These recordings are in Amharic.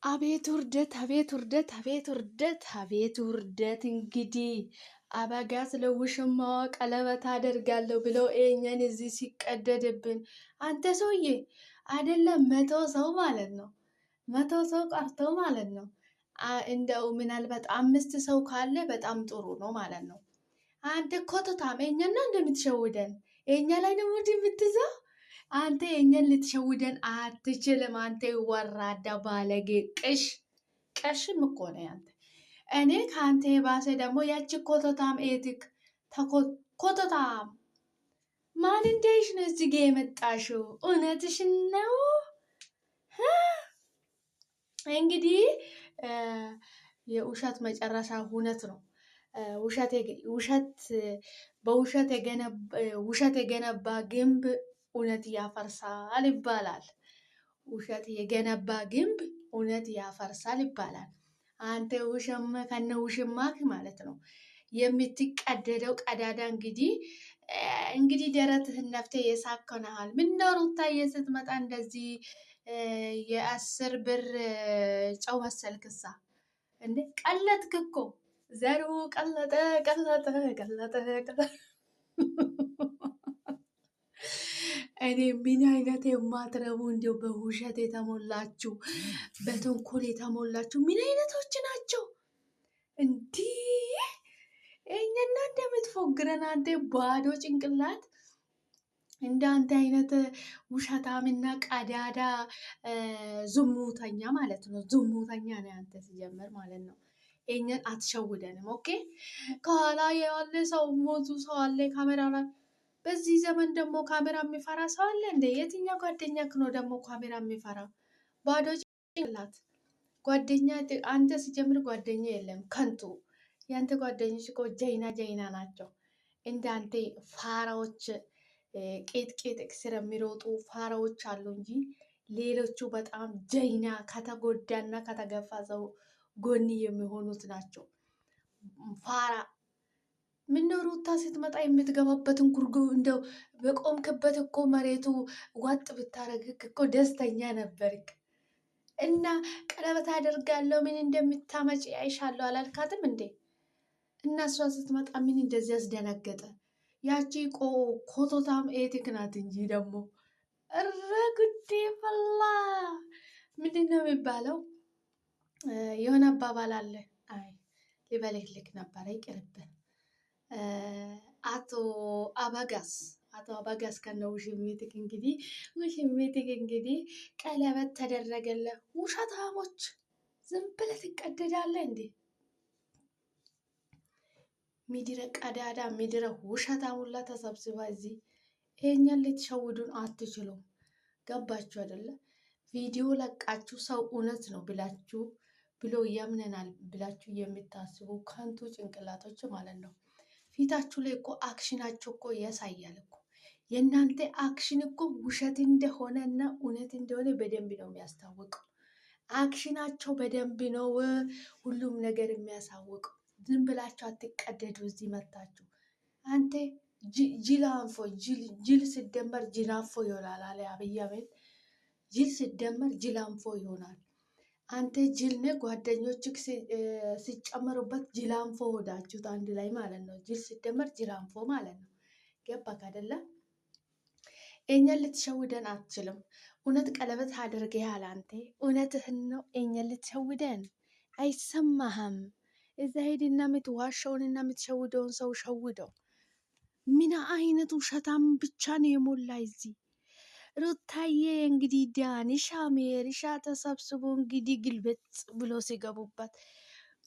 አቤት ውርደት! አቤት ውርደት! አቤት ውርደት! አቤት ውርደት! እንግዲህ አበጋዝ ለውሽማዋ ቀለበት አደርጋለሁ ብለው እኛን እዚህ ሲቀደድብን፣ አንተ ሰውዬ አይደለም 100 ሰው ማለት ነው 100 ሰው ቀርቶ ማለት ነው። እንደው ምናልባት 5 ሰው ካለ በጣም ጥሩ ነው ማለት ነው። አንተ ኮተታም እኛና እንደምትሸውደን እኛ ላይ ነው የምትይዘው። አንተ የኛን ልትሸውደን አትችልም። አንተ ወራዳ ባለጌ ቀሽም እኮ ነው አንተ። እኔ ከአንተ የባሰ ደግሞ ያቺ ኮተታም ኤቲክ ኮተታም ማን እንደሽ ነው እዚህ ጋ የመጣሽው? እውነትሽን ነው እንግዲህ የውሸት መጨረሻ እውነት ነው። ውሸት የገነባ ግንብ እውነት ያፈርሳል ይባላል። ውሸት የገነባ ግንብ እውነት ያፈርሳል ይባላል። አንተ ውሸማ ከነ ውሽማክ ማለት ነው የምትቀደደው ቀዳዳ። እንግዲህ ደረትህን ነፍተህ የሳከነሃል። ምነው ሩታዬ ስትመጣ እንደዚህ የ10 ብር ጨው መሰልክሳ እንዴ? ቀለጥክ እኮ ዘሩ ቀለጠ ቀለጠ ቀለጠ ቀለጠ። እኔ ምን አይነት የማትረቡ እንዲው በውሸት የተሞላችሁ በተንኮል የተሞላችሁ ምን አይነቶች ናቸው? እንዲህ እኛና እንደምትፎግረን አንተ ባዶ ጭንቅላት እንዳንተ አይነት ውሸታምና ቀዳዳ ዝሙተኛ ማለት ነው። ዝሙተኛ ነው አንተ ሲጀምር ማለት ነው። እኛን አትሸውደንም። ኦኬ። ከኋላ ያለ ሰው ሞቱ ሰው አለ ካሜራ ላይ። በዚህ ዘመን ደግሞ ካሜራ የሚፈራ ሰው አለ እንዴ? የትኛው ጓደኛክ ነው ደግሞ ካሜራ የሚፈራ? ባዶ ጭንቅላት ጓደኛ። አንተ ሲጀምር ጓደኛ የለም ከንቱ። ያንተ ጓደኞች እኮ ጀይና ናቸው። እንዳንተ ፋራዎች ቄጥ ስር የሚሮጡ ፋራዎች አሉ እንጂ ሌሎቹ በጣም ጀይና ከተጎዳና ከተገፋ ሰው ጎኒ የሚሆኑት ናቸው። ፋራ ምነው ሩታ ስትመጣ የምትገባበትን ጉርጉ እንደው በቆምክበት እኮ መሬቱ ዋጥ ብታረግክ እኮ ደስተኛ ነበርክ። እና ቀለበት አደርጋለሁ ምን እንደምታመጪ አይሻለሁ አላልካትም እንዴ? እና እሷ ስትመጣ ምን እንደዚህ ያስደነገጠ? ያቺ ኮቶታም ኤቲክ ናት እንጂ ደግሞ እረ ጉዴ ፈላ። ምንድን ነው የሚባለው? የሆነ አባባል አለ። አይ ሊበልክልክ ነበረ ይቅርብን። አቶ አበጋዝ ከነ ውሽሚትክ እንግዲህ ቀለበት ተደረገለ። ውሸታሞች ዝም ብለህ ትቀደዳለህ እንዴ? ሚድረ ቀዳዳ ሚድረ ውሸታም ሁላ ተሰብስባ እዚህ ይሄኛን ልትሸውዱን አትችሉም። ገባችሁ አይደለ? ቪዲዮ ለቃችሁ ሰው እውነት ነው ብሎ ያምነናል ብላችሁ የምታስቡ ከንቱ ጭንቅላቶች ማለት ነው። ፊታችሁ ላይ እኮ አክሽናችሁ እኮ ያሳያል እኮ። የእናንተ አክሽን እኮ ውሸት እንደሆነ እና እውነት እንደሆነ በደንብ ነው የሚያስታውቀው። አክሽናቸው በደንብ ነው ሁሉም ነገር የሚያሳውቀው። ዝም ብላችሁ አትቀደዱ። እዚህ መታችሁ አንተ ጅላንፎ ጅል ስደመር ጅላንፎ ይሆናል አለ አብይ አህመድ። ጅል ስደመር ጅላንፎ ይሆናል። አንተ ጅል ነህ፣ ጓደኞች ሲጨመሩበት ጅላንፎ ሆዳችሁት አንድ ላይ ማለት ነው። ጅል ሲደመር ጅላንፎ ማለት ነው። ገባክ አይደለ? እኛን ልትሸውደን አትችልም። እውነት ቀለበት አድርገሃል አንተ፣ እውነትህን ነው። እኛን ልትሸውደን አይሰማህም። እዛ ሄድና የምትዋሸውንና የምትሸውደውን ሰው ሸውደው። ምን አይነት ውሸታም ብቻ ነው የሞላ እዚህ። ሩታዬ እንግዲህ ዳኒሻ ሜሪሻ ተሰብስቦ እንግዲህ ግልበጥ ብሎ ሲገቡበት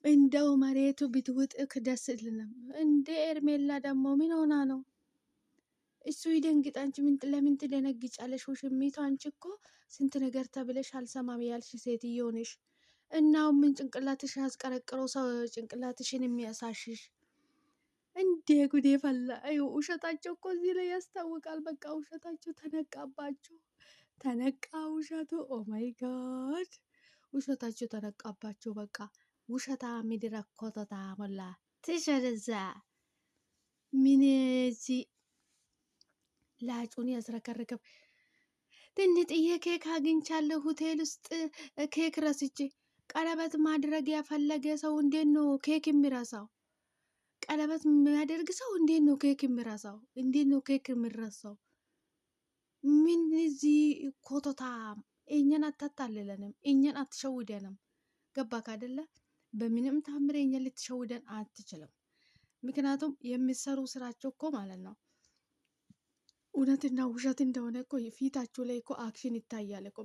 እንደው መሬቱ ብትውጥክ ደስ ይልንም እንደ ኤርሜላ ደግሞ ምን ሆና ነው? እሱ ይደንግጥ። አንቺ ለምን ትደነግጫለሽ? ውሽሚቱ አንቺ እኮ ስንት ነገር ተብለሽ አልሰማም ያልሽ ሴትዮ ነሽ። እናው ምን ጭንቅላትሽ ያስቀረቅረው ሰው ጭንቅላትሽን የሚያሳሽሽ እንዴ? ጉዴ ፈላ። ውሸታቸው እኮ እዚህ ላይ ያስታውቃል። በቃ ውሸታቸው ተነቃባቸው። ተነቃ ውሸቱ። ኦ ማይ ጋድ ውሸታቸው ተነቃባቸው። በቃ ውሸታ ምድረ ኮተታ ሞላ ትሸርዛ ምን እዚህ ላጩን ያዝረከረከብ ትንጥዬ ኬክ አግኝቻለሁ ሆቴል ውስጥ ኬክ ረስቼ ቀለበት ማድረግ ያፈለገ ሰው እንዴት ነው ኬክ የሚረሳው? ቀለበት የሚያደርግ ሰው እንዴት ነው ኬክ የሚረሳው? እንዴት ነው ኬክ የሚረሳው? ምን እዚህ ኮቶታ እኛን አታታልለንም፣ እኛን አትሸውደንም። ገባክ አይደለ? በምንም ታምር እኛን ልትሸውደን አትችልም። ምክንያቱም የሚሰሩ ስራቸው እኮ ማለት ነው እውነትና ውሸት እንደሆነ እኮ ፊታችሁ ላይ እኮ አክሽን ይታያል እኮ።